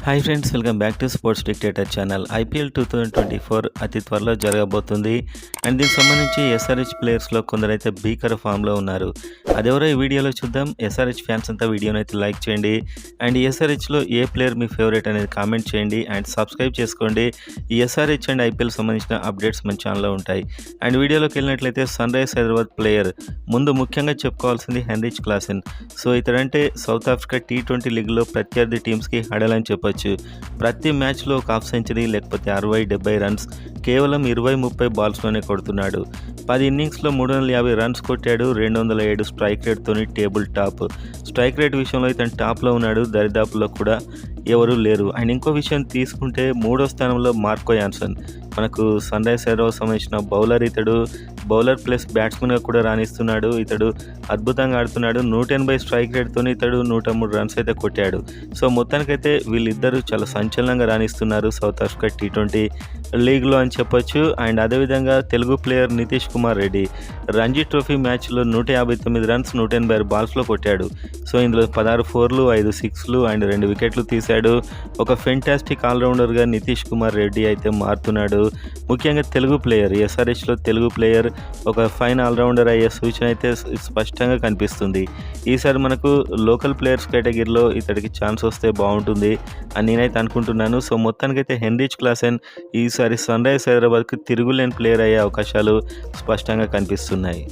Hi friends, welcome back to sports dictator channel. IPL 2024 అతి త్వరలో జరగబోతుంది. అండ్ దీనికి సంబంధించి ఎస్ఆర్హెచ్ ప్లేయర్స్లో కొందరైతే భీకర ఫామ్లో ఉన్నారు. అదెవరో ఈ వీడియోలో చూద్దాం. ఎస్ఆర్హెచ్ ఫ్యాన్స్ అంతా వీడియోని అయితే లైక్ చేయండి. అండ్ ఎస్ఆర్హెచ్లో ఏ ప్లేయర్ మీ ఫేవరెట్ అనేది కామెంట్ చేయండి. అండ్ సబ్స్క్రైబ్ చేసుకోండి. ఈ ఎస్ఆర్హెచ్ అండ్ ఐపీఎల్ సంబంధించిన అప్డేట్స్ మన ఛానల్లో ఉంటాయి. అండ్ వీడియోలోకి వెళ్ళినట్లయితే సన్ రైజర్స్ హైదరాబాద్ ప్లేయర్ ముందు ముఖ్యంగా చెప్పుకోవాల్సింది హెన్రిచ్ క్లాసెన్. సో ఇతడంటే సౌత్ ఆఫ్రికా T20 లీగ్లో ప్రత్యర్థి టీమ్స్కి హడలని చెప్పొచ్చు. ప్రతి మ్యాచ్లో ఒక హాఫ్ సెంచరీ లేకపోతే 60-70 రన్స్ కేవలం 20-30 బాల్స్లోనే కొడుతున్నాడు. 10 ఇన్నింగ్స్లో 350 రన్స్ కొట్టాడు. 207 స్ట్రైక్ రేట్తోని టేబుల్ టాప్. స్ట్రైక్ రేట్ విషయంలో ఇతను టాప్లో ఉన్నాడు. దరిదాపులో కూడా ఎవరూ లేరు. అండ్ ఇంకో విషయం తీసుకుంటే 3వ స్థానంలో మార్కో యాన్సన్. మనకు సన్ రైజర్స్ హైదరాబాద్ సంబంధించిన బౌలర్. ఇతడు బౌలర్ ప్లస్ బ్యాట్స్మెన్గా కూడా రాణిస్తున్నాడు. ఇతడు అద్భుతంగా ఆడుతున్నాడు. 180 స్ట్రైక్ రేట్తో ఇతడు 103 రన్స్ అయితే కొట్టాడు. సో మొత్తానికైతే వీళ్ళిద్దరూ చాలా సంచలనంగా రాణిస్తున్నారు సౌత్ ఆఫ్రికా T20 లీగ్లో అని చెప్పొచ్చు. అండ్ అదేవిధంగా తెలుగు ప్లేయర్ నితీష్ కుమార్ రెడ్డి రంజీ ట్రోఫీ మ్యాచ్లో 159 రన్స్ 186 బాల్స్లో కొట్టాడు. సో ఇందులో 16 ఫోర్లు 5 సిక్స్లు అండ్ 2 వికెట్లు తీశాడు. ఒక ఫెంటాస్టిక్ ఆల్రౌండర్గా నితీష్ కుమార్ రెడ్డి అయితే మారుతున్నాడు. ముఖ్యంగా తెలుగు ప్లేయర్, ఎస్ఆర్హెచ్లో తెలుగు ప్లేయర్ ఒక ఫైన్ ఆల్రౌండర్ అయ్యే సూచన అయితే స్పష్టంగా కనిపిస్తుంది. ఈసారి మనకు లోకల్ ప్లేయర్స్ కేటగిరీలో ఇతడికి ఛాన్స్ వస్తే బాగుంటుంది అని నేనైతే అనుకుంటున్నాను. సో మొత్తానికైతే హెన్రిచ్ క్లాసెన్ ఈసారి సన్ రైజర్స్ హైదరాబాద్కి తిరుగులేని ప్లేయర్ అయ్యే అవకాశాలు స్పష్టంగా కనిపిస్తున్నాయి.